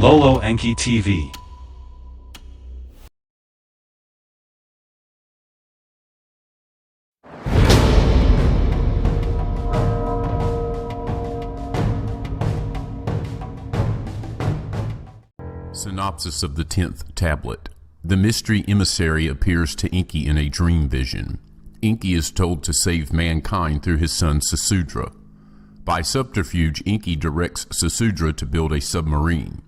LOST ENKI TV. Synopsis of the 10th tablet. The mystery emissary appears to Enki in a dream vision. Enki is told to save mankind through his son Sasudra. By subterfuge, Enki directs Sasudra to build a submarine.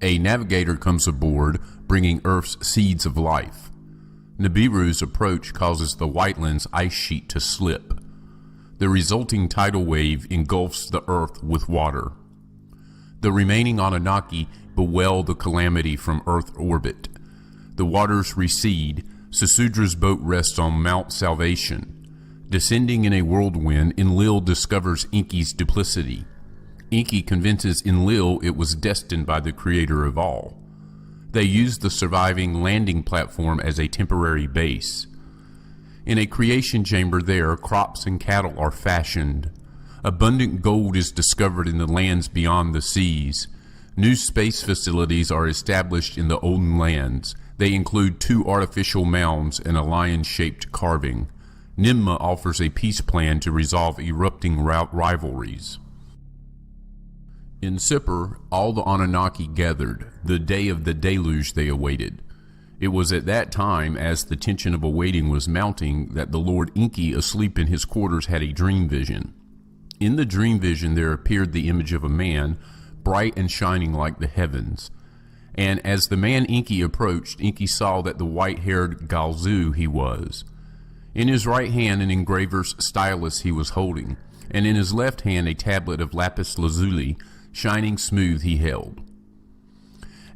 A navigator comes aboard, bringing Earth's seeds of life. Nibiru's approach causes the Whiteland's ice sheet to slip. The resulting tidal wave engulfs the Earth with water. The remaining Anunnaki bewail the calamity from Earth orbit. The waters recede. Sasudra's boat rests on Mount Salvation. Descending in a whirlwind, Enlil discovers Enki's duplicity. Enki convinces Enlil it was destined by the creator of all. They use the surviving landing platform as a temporary base. In a creation chamber there, crops and cattle are fashioned. Abundant gold is discovered in the lands beyond the seas. New space facilities are established in the olden lands. They include 2 artificial mounds and a lion-shaped carving. Nimma offers a peace plan to resolve erupting rivalries. In Sippar, all the Anunnaki gathered. The day of the deluge they awaited. It was at that time, as the tension of awaiting was mounting, that the Lord Enki, asleep in his quarters, had a dream vision. In the dream vision there appeared the image of a man, bright and shining like the heavens. And as the man Enki approached, Enki saw that the white-haired Galzu he was. In his right hand an engraver's stylus he was holding, and in his left hand a tablet of lapis lazuli, shining smooth, he held.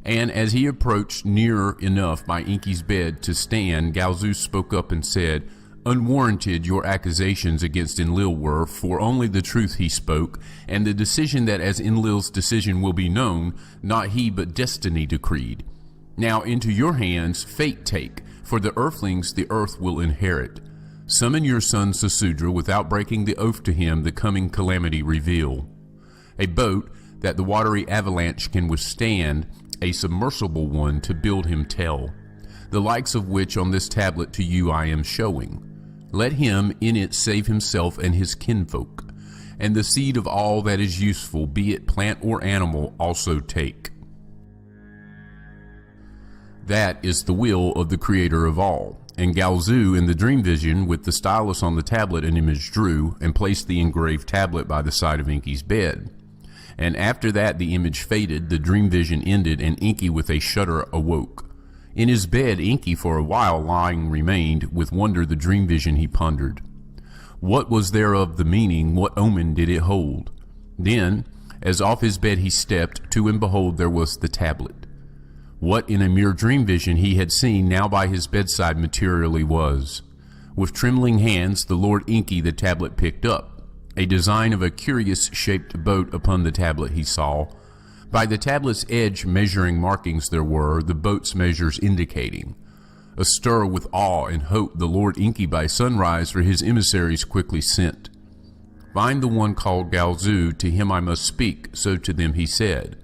And as he approached near enough by Enki's bed to stand, Galzu spoke up and said, "Unwarranted your accusations against Enlil were, for only the truth he spoke, and the decision that as Enlil's decision will be known, not he but destiny decreed. Now into your hands fate take, for the earthlings the earth will inherit. Summon your son Sasudra without breaking the oath to him the coming calamity reveal. A boat that the watery avalanche can withstand, a submersible one to build him tell, the likes of which on this tablet to you I am showing. Let him in it save himself and his kinfolk, and the seed of all that is useful, be it plant or animal, also take." That is the will of the creator of all. And Galzu in the dream vision with the stylus on the tablet an image drew, and placed the engraved tablet by the side of Enki's bed. And after that the image faded, the dream vision ended, and Enki with a shudder awoke. In his bed Enki for a while lying remained, with wonder the dream vision he pondered. What was thereof the meaning, what omen did it hold? Then, as off his bed he stepped, to and behold there was the tablet. What in a mere dream vision he had seen now by his bedside materially was. With trembling hands the Lord Enki the tablet picked up. A design of a curious shaped boat upon the tablet he saw. By the tablet's edge measuring markings there were, the boat's measures indicating. Astir with awe and hope the Lord Enki by sunrise for his emissaries quickly sent. "Find the one called Galzu, to him I must speak," so to them he said.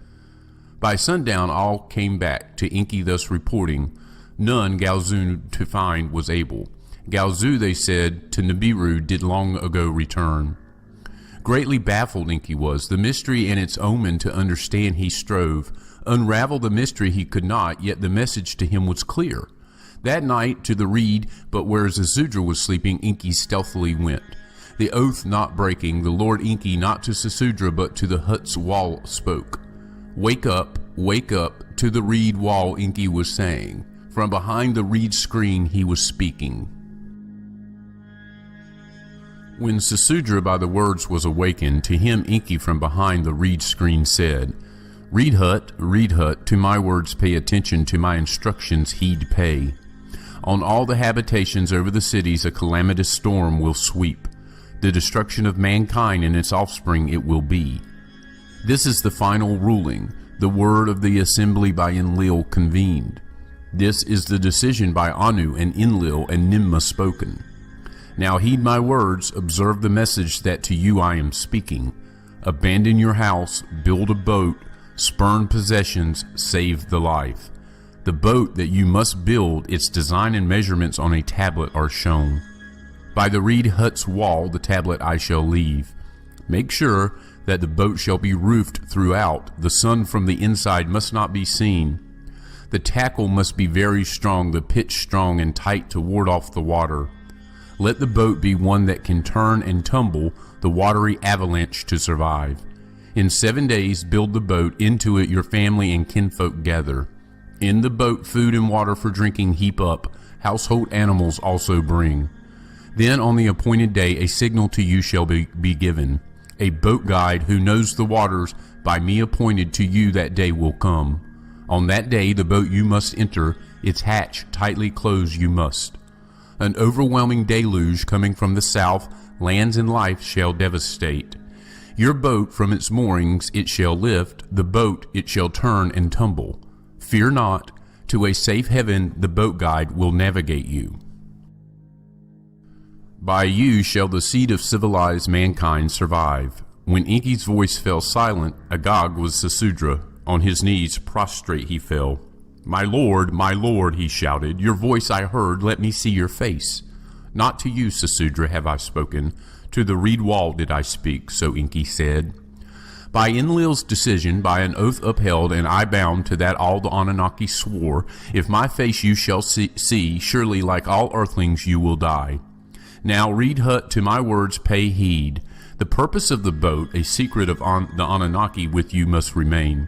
By sundown all came back, to Enki thus reporting, none Galzu to find was able. Galzu, they said, to Nibiru did long ago return. Greatly baffled Enki was, the mystery and its omen to understand he strove. Unravel the mystery he could not, yet the message to him was clear. That night to the reed, but where Sasudra was sleeping, Enki stealthily went. The oath not breaking, the Lord Enki not to Sasudra but to the hut's wall spoke. Wake up, to the reed wall Enki was saying. From behind the reed screen he was speaking. When Sasudra by the words was awakened, to him Enki from behind the reed screen said, Reed hut, to my words pay attention, to my instructions heed pay. On all the habitations over the cities a calamitous storm will sweep. The destruction of mankind and its offspring it will be. This is the final ruling, the word of the assembly by Enlil convened. This is the decision by Anu and Enlil and Nimma spoken. Now heed my words, observe the message that to you I am speaking. Abandon your house, build a boat, Spurned possessions save the life. The boat that you must build, its design and measurements on a tablet are shown. By the reed hut's wall the tablet I shall leave. Make sure that the boat shall be roofed throughout. The sun from the inside must not be seen. The tackle must be very strong, the pitch strong and tight to ward off the water. Let the boat be one that can turn and tumble the watery avalanche to survive. In 7 days build the boat, into it your family and kinfolk gather. In the boat food and water for drinking heap up, household animals also bring. Then on the appointed day a signal to you shall be given. A boat guide who knows the waters by me appointed to you that day will come. On that day the boat you must enter, its hatch tightly close you must. An overwhelming deluge coming from the south, lands and life shall devastate. Your boat from its moorings it shall lift, the boat it shall turn and tumble. Fear not, to a safe heaven the boat guide will navigate you. By you shall the seed of civilized mankind survive. When Enki's voice fell silent, agog was Sasudra. On his knees prostrate he fell. My Lord, he shouted, your voice I heard, let me see your face. Not to you, Sasudra, have I spoken, to the reed wall did I speak, so Enki said. By Enlil's decision, by an oath upheld, and I bound to that all the Anunnaki swore, if my face you shall see, surely like all earthlings you will die. Now, reed hut, to my words pay heed. The purpose of the boat, a secret of the Anunnaki, with you must remain.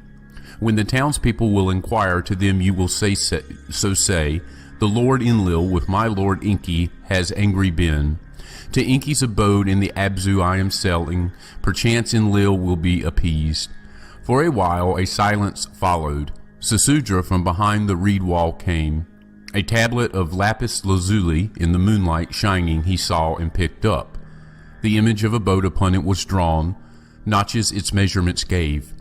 When the townspeople will inquire, to them you will say, the Lord Enlil with my Lord Enki has angry been. To Enki's abode in the Abzu I am selling, perchance Enlil will be appeased. For a while a silence followed. Sasudra from behind the reed wall came. A tablet of lapis lazuli in the moonlight shining he saw and picked up. The image of a boat upon it was drawn, notches its measurements gave.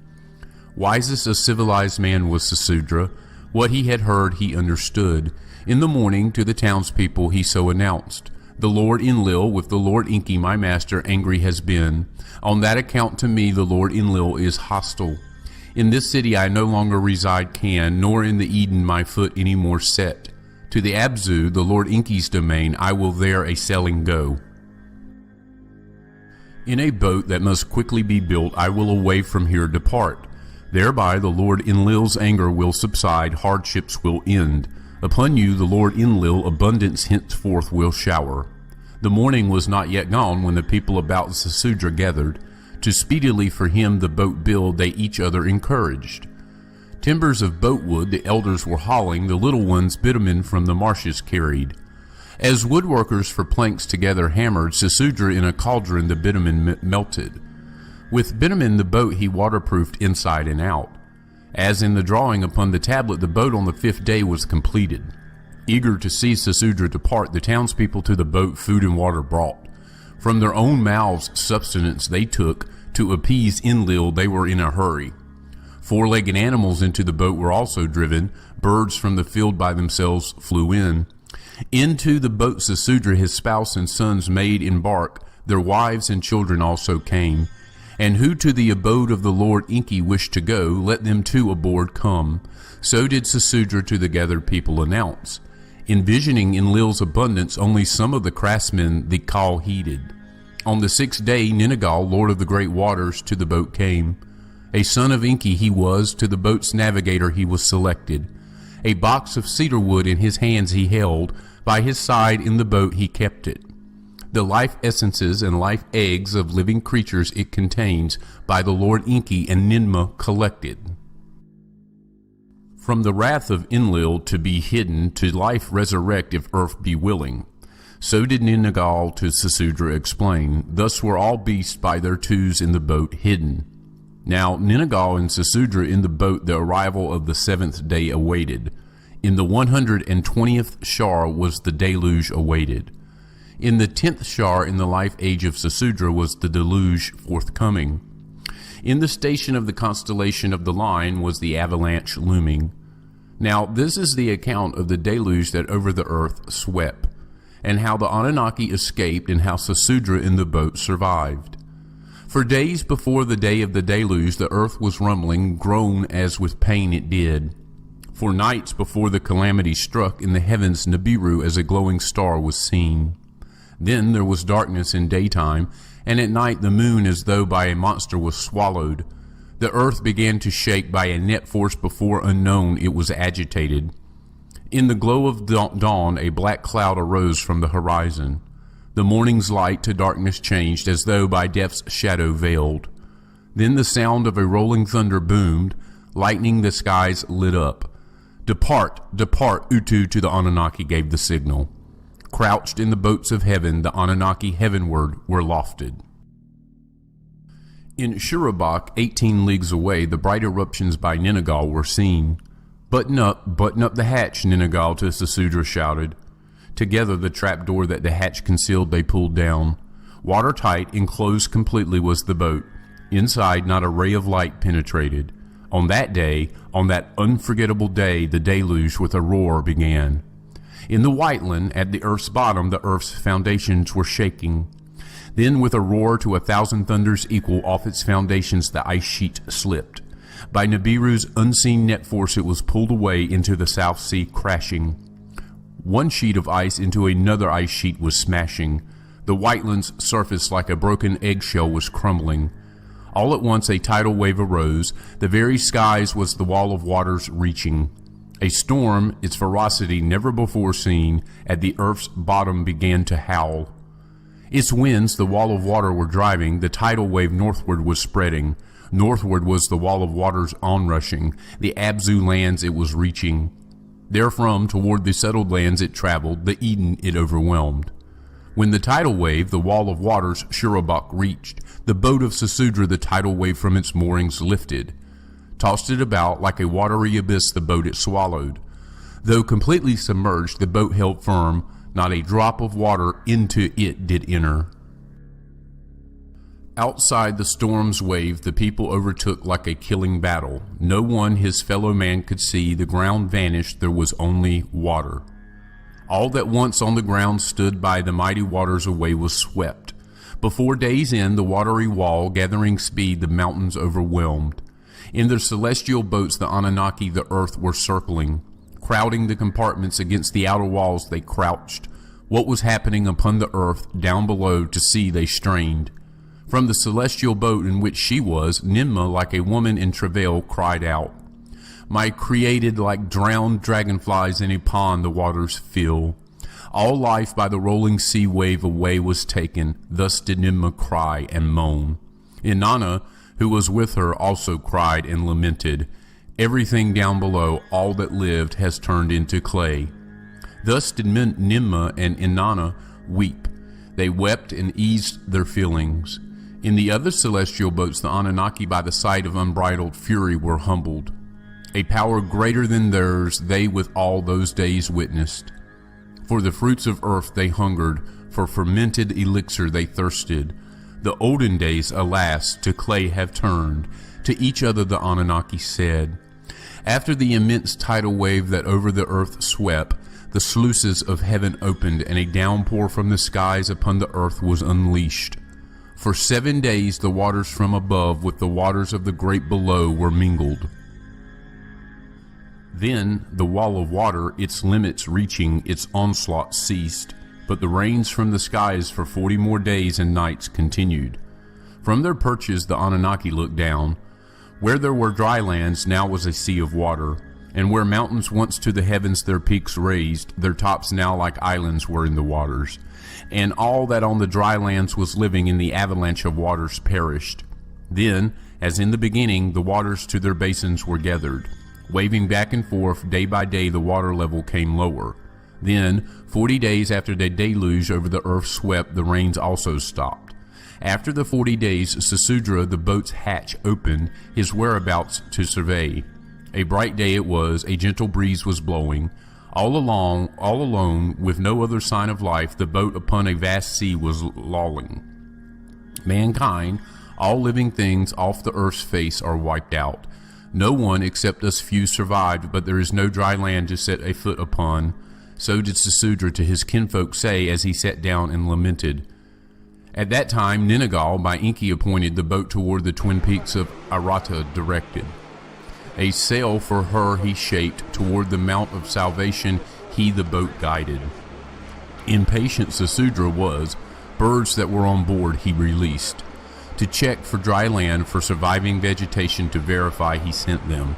Wisest of civilized man was Sasudra. What he had heard he understood. In the morning to the townspeople he so announced. The Lord Enlil with the Lord Enki my master angry has been. On that account to me the Lord Enlil is hostile. In this city I no longer reside can, nor in the Eden my foot any more set. To the Abzu, the Lord Enki's domain, I will there a sailing go. In a boat that must quickly be built I will away from here depart. Thereby the Lord Enlil's anger will subside, hardships will end. Upon you the Lord Enlil abundance henceforth will shower. The morning was not yet gone when the people about Sasudra gathered. To speedily for him the boat build they each other encouraged. Timbers of boat wood the elders were hauling, the little ones bitumen from the marshes carried. As woodworkers for planks together hammered, Sasudra in a cauldron the bitumen melted. With bitumen the boat he waterproofed inside and out. As in the drawing upon the tablet, the boat on the 5th day was completed. Eager to see Sasudra depart, the townspeople to the boat food and water brought. From their own mouths sustenance they took, to appease Enlil they were in a hurry. 4-legged animals into the boat were also driven, birds from the field by themselves flew in. Into the boat Sasudra his spouse and sons made embark, their wives and children also came. And who to the abode of the Lord Enki wished to go, let them too aboard come. So did Sasudra to the gathered people announce. Envisioning Enlil's abundance, only some of the craftsmen the call heeded. On the 6th day, Ninagal, lord of the great waters, to the boat came. A son of Enki he was, to the boat's navigator he was selected. A box of cedar wood in his hands he held, by his side in the boat he kept it. The life essences and life eggs of living creatures it contains, by the Lord Enki and Ninmah collected. From the wrath of Enlil to be hidden, to life resurrect if earth be willing. So did Ninagal to Sasudra explain. Thus were all beasts by their twos in the boat hidden. Now Ninagal and Sasudra in the boat the arrival of the 7th day awaited. In the 120th Shar was the deluge awaited. In the 10th Shar in the life age of Sasudra was the deluge forthcoming. In the station of the constellation of the Line was the avalanche looming. Now this is the account of the deluge that over the earth swept, and how the Anunnaki escaped, and how Sasudra in the boat survived. For days before the day of the deluge, the earth was rumbling, groan as with pain it did. For nights before the calamity struck, in the heavens Nibiru as a glowing star was seen. Then there was darkness in daytime, and at night the moon as though by a monster was swallowed. The earth began to shake by a net force before unknown it was agitated. In the glow of dawn a black cloud arose from the horizon. The morning's light to darkness changed as though by death's shadow veiled. Then the sound of a rolling thunder boomed, lightning the skies lit up. Depart, depart, Utu to the Anunnaki gave the signal. Crouched in the boats of heaven, the Anunnaki heavenward were lofted. In Shurabak, 18 leagues away, the bright eruptions by Ningal were seen. Button up the hatch, Ningal to Sasudra shouted. Together the trapdoor that the hatch concealed they pulled down. Watertight, enclosed completely was the boat. Inside not a ray of light penetrated. On that day, on that unforgettable day, the deluge with a roar began. In the Whiteland, at the earth's bottom, the earth's foundations were shaking. Then with a roar to 1,000 thunders equal, off its foundations the ice sheet slipped. By Nibiru's unseen net force it was pulled away into the South Sea, crashing. One sheet of ice into another ice sheet was smashing. The Whiteland's surface like a broken eggshell was crumbling. All at once a tidal wave arose. The very skies was the wall of waters reaching. A storm, its ferocity never before seen, at the earth's bottom began to howl. Its winds the wall of water were driving. The tidal wave northward was spreading. Northward was the wall of waters onrushing. The Abzu lands it was reaching. Therefrom toward the settled lands it traveled, the Eden it overwhelmed. When the tidal wave, the wall of waters, Shurabak reached, the boat of Sasudra the tidal wave from its moorings lifted. Tossed it about like a watery abyss the boat it swallowed. Though completely submerged, the boat held firm, not a drop of water into it did enter. Outside the storm's wave the people overtook like a killing battle. No one his fellow man could see, the ground vanished, there was only water. All that once on the ground stood by the mighty waters away was swept. Before day's end the watery wall, gathering speed, the mountains overwhelmed. In their celestial boats the Anunnaki the earth were circling. Crowding the compartments against the outer walls they crouched. What was happening upon the earth, down below, to see they strained. From the celestial boat in which she was, Ninma, like a woman in travail, cried out, "My created like drowned dragonflies in a pond the waters fill. All life by the rolling sea wave away was taken." Thus did Ninma cry and moan. Inanna, who was with her, also cried and lamented. Everything down below, all that lived, has turned into clay. Thus did Ninma and Inanna weep. They wept and eased their feelings. In the other celestial boats, the Anunnaki by the sight of unbridled fury were humbled. A power greater than theirs they with all those days witnessed. For the fruits of earth they hungered, for fermented elixir they thirsted. The olden days, alas, to clay have turned. To each other the Anunnaki said. After the immense tidal wave that over the earth swept, the sluices of heaven opened, and a downpour from the skies upon the earth was unleashed. For 7 days the waters from above with the waters of the great below were mingled. Then the wall of water, its limits reaching, its onslaught ceased, but the rains from the skies for 40 more days and nights continued. From their perches the Anunnaki looked down. Where there were dry lands now was a sea of water, and where mountains once to the heavens their peaks raised, their tops now like islands were in the waters. And all that on the dry lands was living in the avalanche of waters perished. Then, as in the beginning, the waters to their basins were gathered. Waving back and forth, day by day the water level came lower. Then, 40 days after the deluge over the earth swept, the rains also stopped. After the 40 days, Sasudra, the boat's hatch, opened, his whereabouts to survey. A bright day it was, a gentle breeze was blowing. All alone, with no other sign of life, the boat upon a vast sea was lolling. Mankind, all living things off the earth's face are wiped out. No one except us few survived, but there is no dry land to set a foot upon. So did Sasudra to his kinfolk say as he sat down and lamented. At that time, Ningal by Enki appointed the boat toward the twin peaks of Arata directed. A sail for her he shaped, toward the mount of salvation he the boat guided. Impatient Sasudra was, birds that were on board he released. To check for dry land, for surviving vegetation to verify he sent them.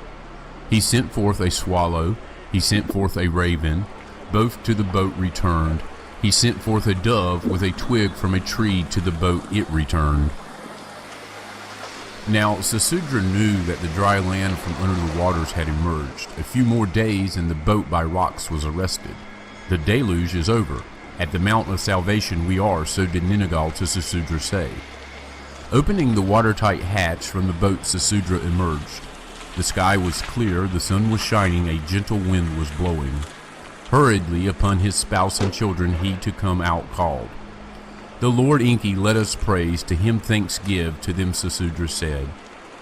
He sent forth a swallow, he sent forth a raven, both to the boat returned. He sent forth a dove with a twig from a tree, to the boat it returned. Now Sasudra knew that the dry land from under the waters had emerged. A few more days and the boat by rocks was arrested. The deluge is over. At the mount of salvation we are, so did Ningal to Sasudra say. Opening the watertight hatch from the boat, Sasudra emerged. The sky was clear, the sun was shining, a gentle wind was blowing. Hurriedly upon his spouse and children he to come out called. The Lord Enki let us praise, to him thanks give, to them Sasudra said.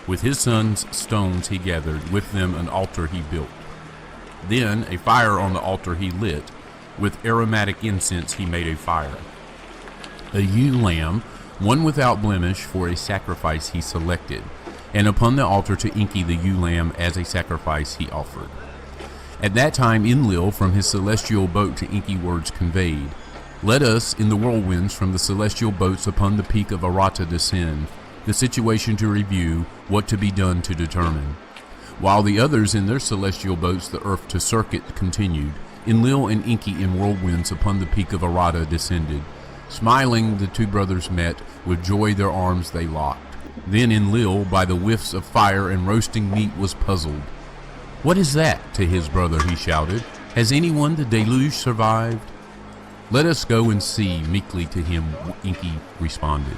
With his son's stones he gathered, with them an altar he built. Then a fire on the altar he lit, with aromatic incense he made a fire. A ewe lamb, one without blemish, for a sacrifice he selected, and upon the altar to Enki the ewe lamb as a sacrifice he offered. At that time Enlil from his celestial boat to Enki words conveyed, Let us in the whirlwinds from the celestial boats upon the peak of Arata descend, the situation to review, what to be done to determine. While the others in their celestial boats the earth to circuit continued, Enlil and Enki in whirlwinds upon the peak of Arata descended. Smiling the two brothers met, with joy their arms they locked. Then Enlil by the whiffs of fire and roasting meat was puzzled. What is that? To his brother he shouted. Has anyone the deluge survived? Let us go and see, meekly to him Enki responded.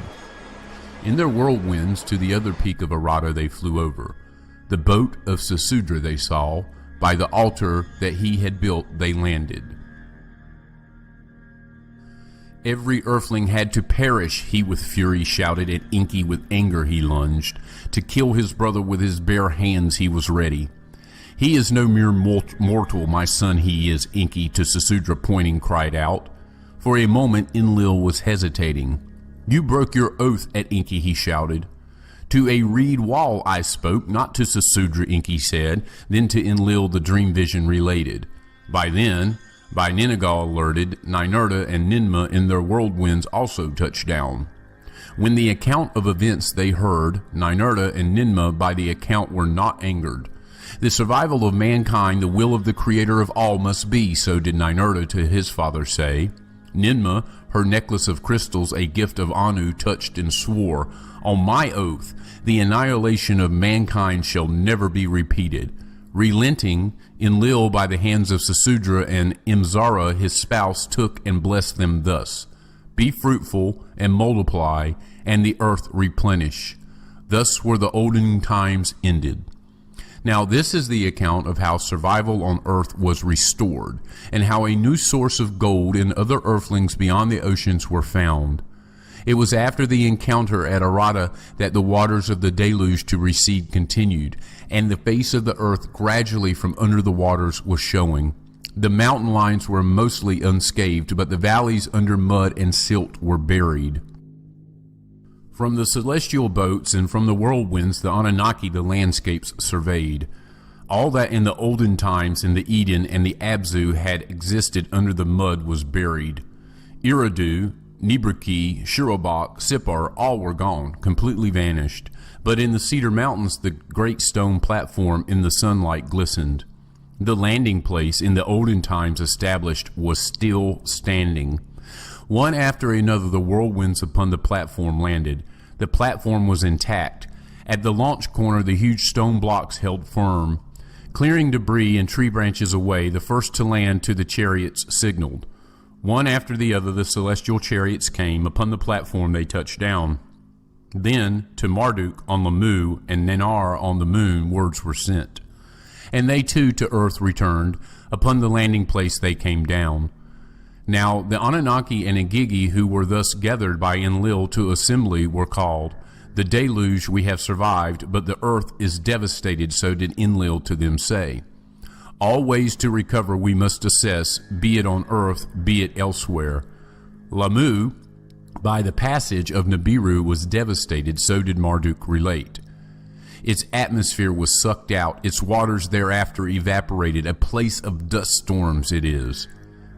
In their whirlwinds to the other peak of Arata they flew over. The boat of Sasudra they saw, by the altar that he had built they landed. Every earthling had to perish, he with fury shouted, at Enki with anger he lunged. To kill his brother with his bare hands he was ready. He is no mere mortal, my son he is, Enki to Sasudra pointing cried out. For a moment Enlil was hesitating. You broke your oath at Enki, he shouted. To a reed wall I spoke, not to Sasudra, Enki said. Then to Enlil the dream vision related. By then, by Ningal alerted, Ninurta and Ninmah in their whirlwinds also touched down. When the account of events they heard, Ninurta and Ninmah by the account were not angered. The survival of mankind the will of the Creator of all must be, so did Ninurta to his father say. Ninmah, her necklace of crystals, a gift of Anu, touched and swore, On my oath, the annihilation of mankind shall never be repeated. Relenting, Enlil by the hands of Sasudra and Imzara his spouse took and blessed them thus. Be fruitful and multiply, and the earth replenish. Thus were the olden times ended. Now this is the account of how survival on earth was restored, and how a new source of gold and other earthlings beyond the oceans were found. It was after the encounter at Arata that the waters of the deluge to recede continued, and the face of the earth gradually from under the waters was showing. The mountain lines were mostly unscathed, but the valleys under mud and silt were buried. From the celestial boats and from the whirlwinds the Anunnaki the landscapes surveyed. All that in the olden times in the Eden and the Abzu had existed under the mud was buried. Eridu, Nibriki, Shirobak, Sipar, all were gone, completely vanished. But in the Cedar Mountains the great stone platform in the sunlight glistened. The landing place in the olden times established was still standing. One after another the whirlwinds upon the platform landed. The platform was intact. At the launch corner the huge stone blocks held firm. Clearing debris and tree branches away, the first to land to the chariots signaled. One after the other the celestial chariots came. Upon the platform they touched down. Then to Marduk on Lamu and Nanar on the moon words were sent. And they too to earth returned. Upon the landing place they came down. Now the Anunnaki and Igigi who were thus gathered by Enlil to assembly were called. The deluge we have survived, but the earth is devastated, so did Enlil to them say. All ways to recover we must assess, be it on earth, be it elsewhere. Lamu, by the passage of Nibiru was devastated, so did Marduk relate. Its atmosphere was sucked out, its waters thereafter evaporated, a place of dust storms it is.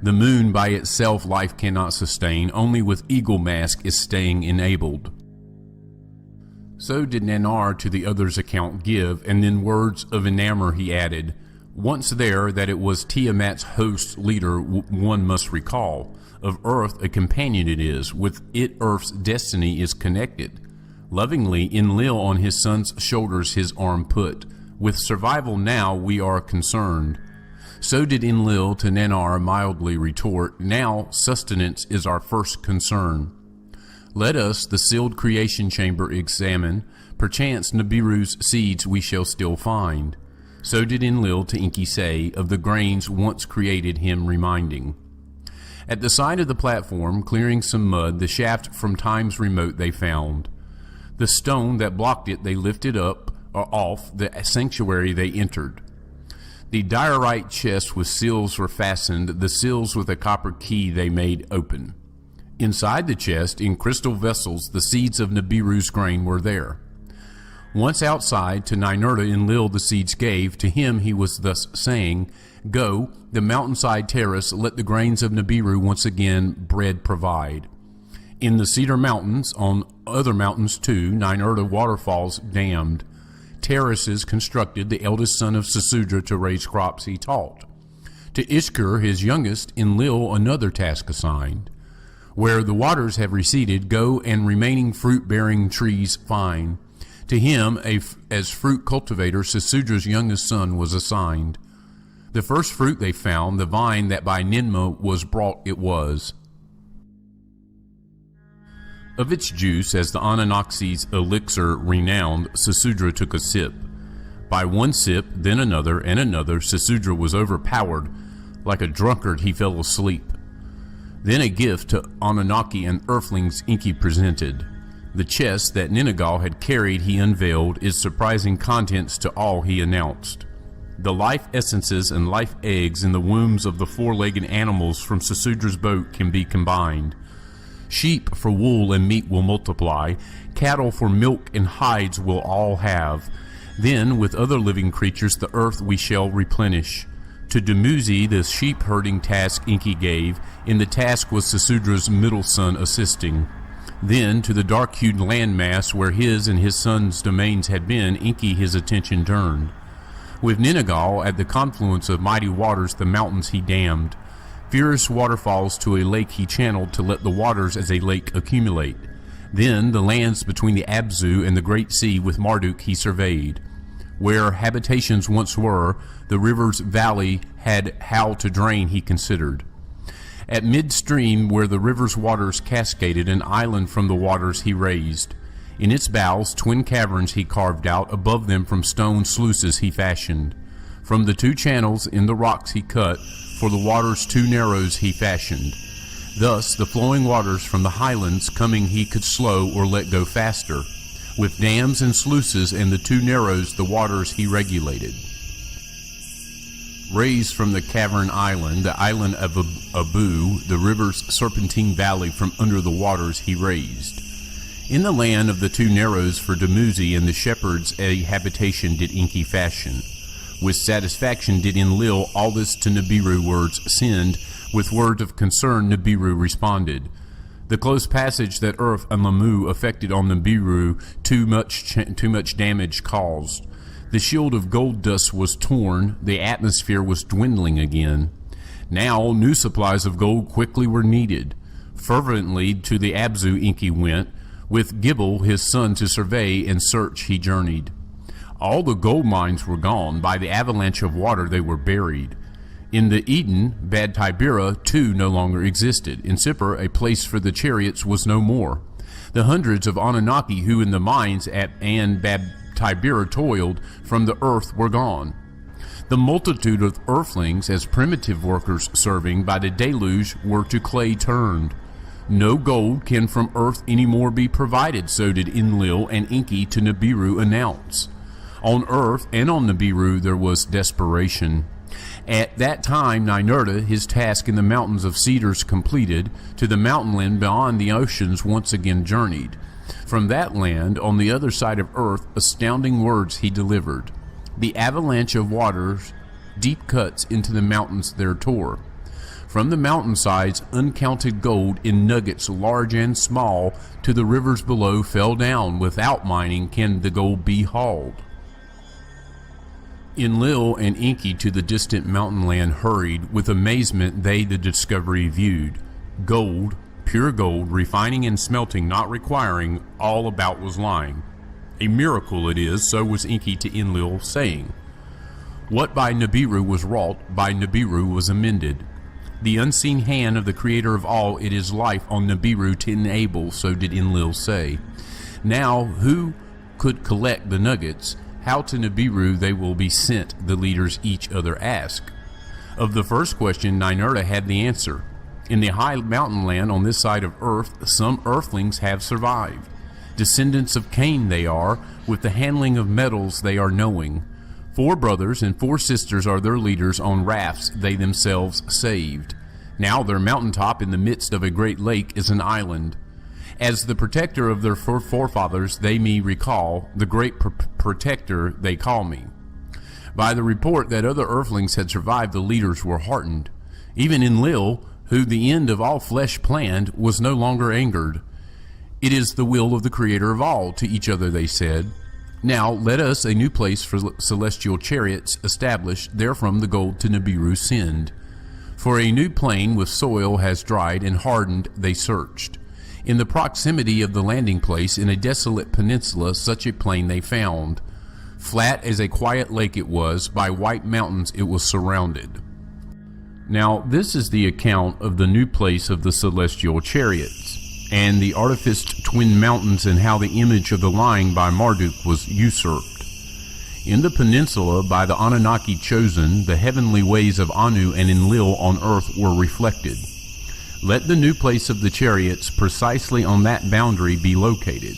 The moon by itself life cannot sustain, only with eagle mask is staying enabled. So did Nanar to the other's account give, and then words of Enamor he added. Once there, that it was Tiamat's host leader one must recall. Of Earth a companion it is, with it Earth's destiny is connected. Lovingly Enlil on his son's shoulders his arm put. With survival now we are concerned. So did Enlil to Nanar mildly retort, now sustenance is our first concern. Let us the sealed creation chamber examine, perchance Nibiru's seeds we shall still find. So did Enlil to Enki say, of the grains once created him reminding. At the side of the platform, clearing some mud, the shaft from times remote they found. The stone that blocked it they lifted up, or off, the sanctuary they entered. The diorite chest with seals were fastened, the seals with a copper key they made open. Inside the chest, in crystal vessels, the seeds of Nibiru's grain were there. Once outside, to Ninurta Enlil the seeds gave, to him he was thus saying, Go, the mountainside terrace, let the grains of Nibiru once again bread provide. In the Cedar Mountains, on other mountains too, Ninurta waterfalls dammed. Terraces constructed, the eldest son of Sesudra to raise crops he taught. To Ishkur, his youngest, Enlil another task assigned. Where the waters have receded, go and remaining fruit-bearing trees find. To him, as fruit cultivator, Sesudra's youngest son was assigned. The first fruit they found, the vine that by Ninmah was brought it was. Of its juice, as the Anunnakis' elixir renowned, Sesudra took a sip. By one sip, then another, and another, Sesudra was overpowered. Like a drunkard, he fell asleep. Then a gift to Anunnaki and earthlings Enki presented. The chest that Ningal had carried he unveiled, its surprising contents to all he announced. The life essences and life eggs in the wombs of the four-legged animals from Sesudra's boat can be combined. Sheep for wool and meat will multiply, cattle for milk and hides will all have. Then with other living creatures the earth we shall replenish. To Dumuzi the sheep-herding task Enki gave, in the task was Sesudra's middle son assisting. Then to the dark-hued landmass where his and his son's domains had been, Enki his attention turned. With Ningal at the confluence of mighty waters the mountains he dammed. Fierce waterfalls to a lake he channeled to let the waters as a lake accumulate. Then the lands between the Abzu and the great sea with Marduk he surveyed. Where habitations once were, the river's valley had how to drain he considered. At midstream where the river's waters cascaded, an island from the waters he raised. In its bowels twin caverns he carved out, above them from stone sluices he fashioned. From the two channels in the rocks he cut, for the waters two narrows he fashioned. Thus the flowing waters from the highlands coming he could slow or let go faster. With dams and sluices and the two narrows the waters he regulated. Raised from the cavern island, the island of Abu, the river's serpentine valley from under the waters he raised. In the land of the two narrows for Dumuzi and the shepherds a habitation did Enki fashion. With satisfaction did Enlil all this to Nibiru words send, with words of concern Nibiru responded. The close passage that Earth and Lamu effected on Nibiru too much damage caused. The shield of gold dust was torn, the atmosphere was dwindling again. Now new supplies of gold quickly were needed. Fervently to the Abzu Enki went, with Gibel his son to survey and search he journeyed. All the gold mines were gone, by the avalanche of water they were buried. In the Eden, Bad Tibera too no longer existed. In Sippar, a place for the chariots was no more. The hundreds of Anunnaki who in the mines at Bad Tibera toiled from the earth were gone. The multitude of earthlings as primitive workers serving by the deluge were to clay turned. No gold can from earth any more be provided, so did Enlil and Enki to Nibiru announce. On earth and on Nibiru there was desperation. At that time, Ninurta, his task in the mountains of cedars completed, to the mountain land beyond the oceans once again journeyed. From that land, on the other side of earth, astounding words he delivered. The avalanche of waters, deep cuts into the mountains there tore. From the mountainsides, uncounted gold in nuggets large and small to the rivers below fell down. Without mining can the gold be hauled. Enlil and Enki to the distant mountain land hurried. With amazement they the discovery viewed. Gold, pure gold, refining and smelting not requiring, all about was lying. A miracle it is, so was Enki to Enlil, saying, what by Nibiru was wrought, by Nibiru was amended. The unseen hand of the creator of all, it is life on Nibiru to enable, so did Enlil say. Now, who could collect the nuggets? How to Nibiru they will be sent, the leaders each other ask. Of the first question, Ninurta had the answer. In the high mountain land on this side of earth, some earthlings have survived. Descendants of Cain they are, with the handling of metals they are knowing. 4 brothers and 4 sisters are their leaders on rafts they themselves saved. Now their mountaintop in the midst of a great lake is an island. As the protector of their forefathers they me recall, the great protector they call me. By the report that other earthlings had survived, the leaders were heartened. Even Enlil, who the end of all flesh planned, was no longer angered. It is the will of the creator of all, to each other they said. Now let us a new place for celestial chariots establish, therefrom the gold to Nibiru send. For a new plain with soil has dried and hardened they searched. In the proximity of the landing place, in a desolate peninsula, such a plain they found. Flat as a quiet lake it was, by white mountains it was surrounded. Now this is the account of the new place of the celestial chariots, and the artificed twin mountains, and how the image of the lying by Marduk was usurped. In the peninsula, by the Anunnaki chosen, the heavenly ways of Anu and Enlil on earth were reflected. Let the new place of the chariots precisely on that boundary be located.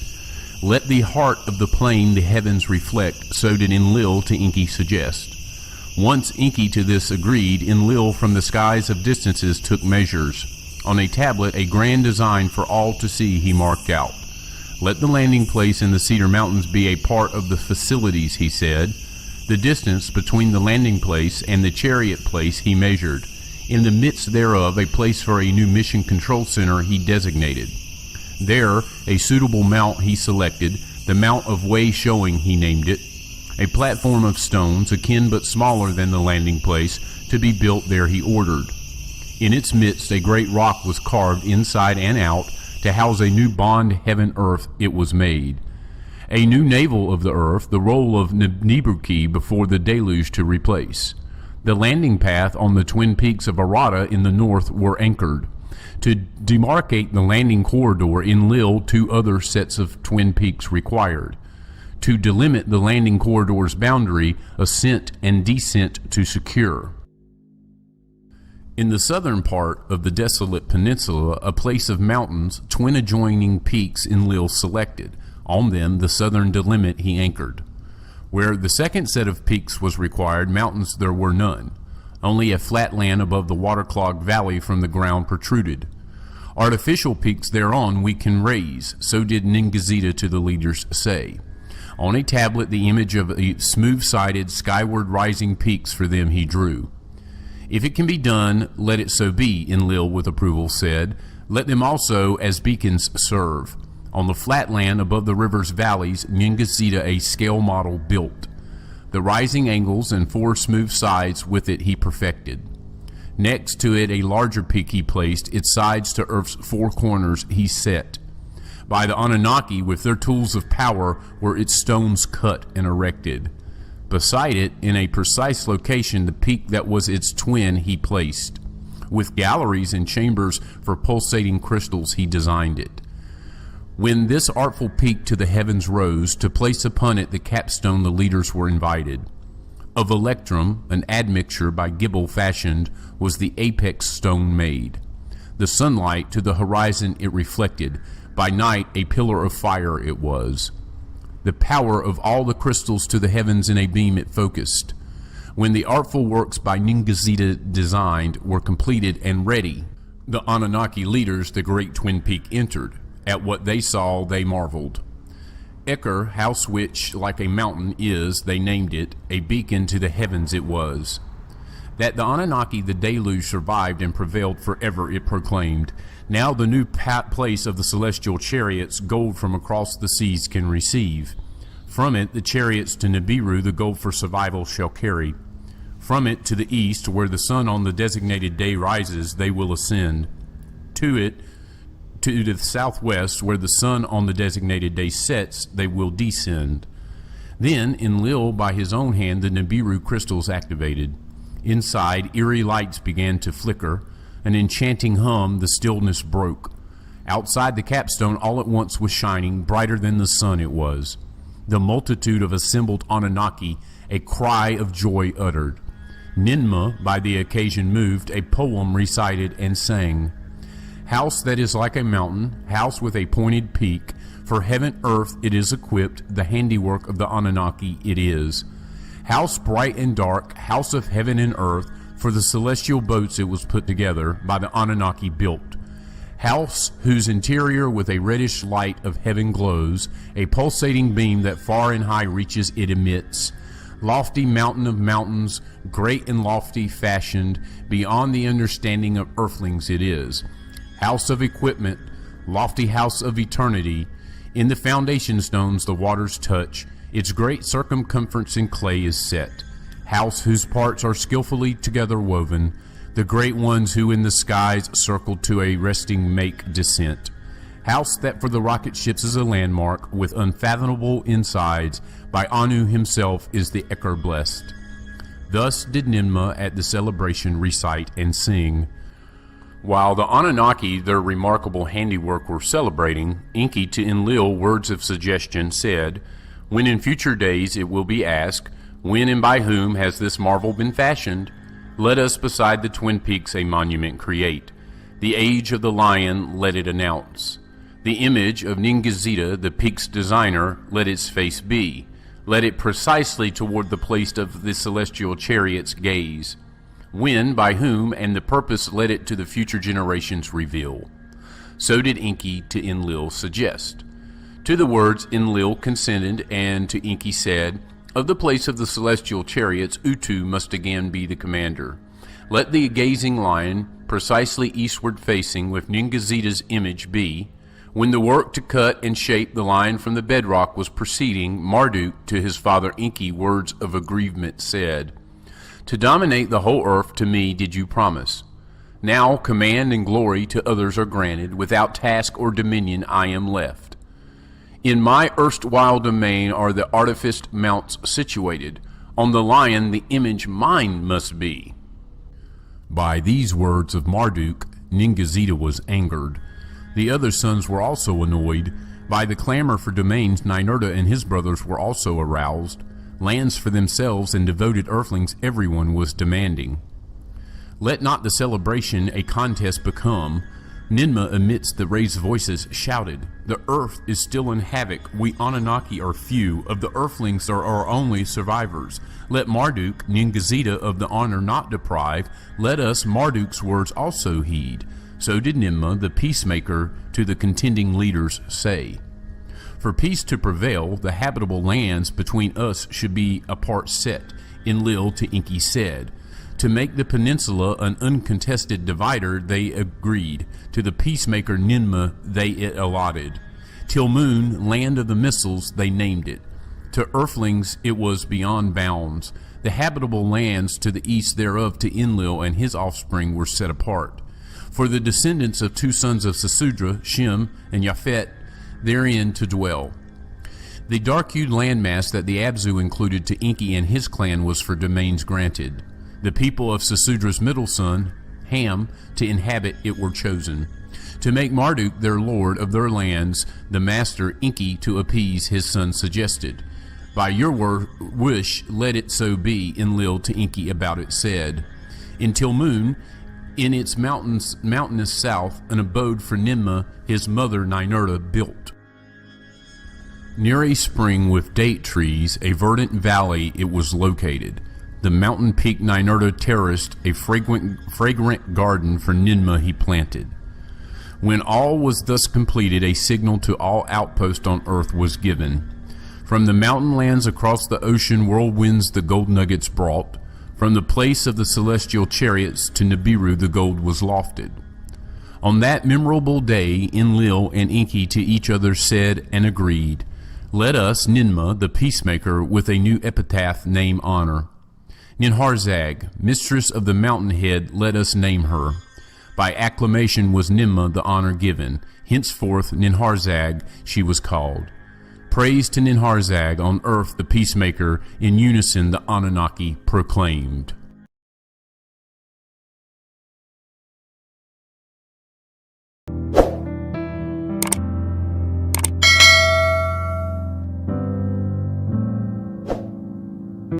Let the heart of the plain the heavens reflect, so did Enlil to Enki suggest. Once Enki to this agreed, Enlil from the skies of distances took measures. On a tablet a grand design for all to see he marked out. Let the landing place in the Cedar Mountains be a part of the facilities, he said. The distance between the landing place and the chariot place he measured. In the midst thereof a place for a new mission control center he designated. There a suitable mount he selected, the Mount of Way Showing he named it, a platform of stones akin but smaller than the landing place, to be built there he ordered. In its midst a great rock was carved inside and out, to house a new bond heaven earth it was made. A new navel of the earth, the role of Nibiru before the deluge to replace. The landing path on the twin peaks of Arata in the north were anchored. To demarcate the landing corridor, Enlil 2 other sets of twin peaks required. To delimit the landing corridor's boundary, ascent and descent to secure. In the southern part of the desolate peninsula, a place of mountains, twin adjoining peaks Enlil selected. On them the southern delimit he anchored. Where the second set of peaks was required, mountains there were none. Only a flat land above the water-clogged valley from the ground protruded. Artificial peaks thereon we can raise, so did Ningazita to the leaders say. On a tablet the image of a smooth-sided, skyward rising peaks for them he drew. If it can be done, let it so be, Enlil with approval said. Let them also as beacons serve. On the flat land above the river's valleys, Ningazita a scale model built. The rising angles and 4 smooth sides with it he perfected. Next to it a larger peak he placed, its sides to earth's 4 corners he set. By the Anunnaki with their tools of power were its stones cut and erected. Beside it, in a precise location, the peak that was its twin he placed. With galleries and chambers for pulsating crystals he designed it. When this artful peak to the heavens rose, to place upon it the capstone the leaders were invited. Of electrum, an admixture by Gibbel fashioned, was the apex stone made. The sunlight to the horizon it reflected, by night a pillar of fire it was. The power of all the crystals to the heavens in a beam it focused. When the artful works by Ningazita designed were completed and ready, the Anunnaki leaders, the great twin peak, entered. At what they saw, they marveled. Eker, house which, like a mountain, is, they named it, a beacon to the heavens it was. That the Anunnaki the deluge survived and prevailed forever, it proclaimed. Now the new place of the celestial chariots, gold from across the seas can receive. From it, the chariots to Nibiru, the gold for survival, shall carry. From it to the east, where the sun on the designated day rises, they will ascend. To it, to the southwest, where the sun on the designated day sets, they will descend. Then, Enlil, by his own hand, the Nibiru crystals activated. Inside, eerie lights began to flicker. An enchanting hum, the stillness broke. Outside the capstone, all at once was shining, brighter than the sun it was. The multitude of assembled Anunnaki a cry of joy uttered. Ninmah, by the occasion moved, a poem recited and sang. House that is like a mountain, house with a pointed peak, for heaven earth it is equipped, the handiwork of the Anunnaki it is. House bright and dark, house of heaven and earth, for the celestial boats it was put together, by the Anunnaki built. House whose interior with a reddish light of heaven glows, a pulsating beam that far and high reaches it emits. Lofty mountain of mountains, great and lofty fashioned, beyond the understanding of earthlings it is. House of equipment, lofty house of eternity, in the foundation stones the waters touch, its great circumference in clay is set. House whose parts are skillfully together woven, the great ones who in the skies circled to a resting make descent. House that for the rocket ships is a landmark, with unfathomable insides, by Anu himself is the Eker blessed. Thus did Ninmah at the celebration recite and sing. While the Anunnaki their remarkable handiwork were celebrating, Enki to Enlil words of suggestion said, when in future days it will be asked, when and by whom has this marvel been fashioned? Let us beside the twin peaks a monument create. The age of the lion let it announce. The image of Ningazita, the peak's designer, let its face be. Let it precisely toward the place of the celestial chariots gaze. When, by whom, and the purpose let it to the future generations reveal. So did Enki to Enlil suggest. To the words Enlil consented, and to Enki said, of the place of the celestial chariots, Utu must again be the commander. Let the gazing lion, precisely eastward facing, with Ningazita's image be. When the work to cut and shape the lion from the bedrock was proceeding, Marduk to his father Enki words of aggrievement said, to dominate the whole earth to me did you promise. Now command and glory to others are granted, without task or dominion I am left. In my erstwhile domain are the artificed mounts situated. On the lion the image mine must be. By these words of Marduk, Ningazita was angered. The other sons were also annoyed. By the clamor for domains, Ninurta and his brothers were also aroused. Lands for themselves and devoted earthlings everyone was demanding. Let not the celebration a contest become. Ninmah amidst the raised voices shouted, the earth is still in havoc, we Anunnaki are few, of the earthlings are our only survivors. Let Marduk, Ningazita of the honor not deprive, let us Marduk's words also heed. So did Ninmah, the peacemaker, to the contending leaders say. For peace to prevail, the habitable lands between us should be apart set, Enlil to Enki said. To make the peninsula an uncontested divider they agreed, to the peacemaker Ninmah they it allotted. Till Moon, land of the missiles, they named it. To earthlings it was beyond bounds. The habitable lands to the east thereof to Enlil and his offspring were set apart. For the descendants of two sons of Sesudra, Shem and Japhet, therein to dwell. The dark-hued landmass that the Abzu included to Enki and his clan was for domains granted. The people of Sesudra's middle son, Ham, to inhabit it were chosen. To make Marduk their lord of their lands, the master Enki to appease his son suggested. By your wish let it so be, Enlil to Enki about it said. Until Moon, in its mountainous south, an abode for Ninmah, his mother Ninurta, built. Near a spring with date trees, a verdant valley it was located. the mountain peak Ninurta terraced a fragrant garden for Ninmah he planted. When all was thus completed, a signal to all outposts on earth was given. From the mountain lands across the ocean, whirlwinds the gold nuggets brought. From the place of the celestial chariots to Nibiru the gold was lofted. On that memorable day, Enlil and Enki to each other said and agreed, "Let us, Ninmah, the peacemaker, with a new epitaph name honor. Ninharzag, mistress of the mountainhead, let us name her." By acclamation was Ninmah the honor given. Henceforth Ninharzag she was called. Praise to Ninharzag, on earth the peacemaker, in unison the Anunnaki proclaimed.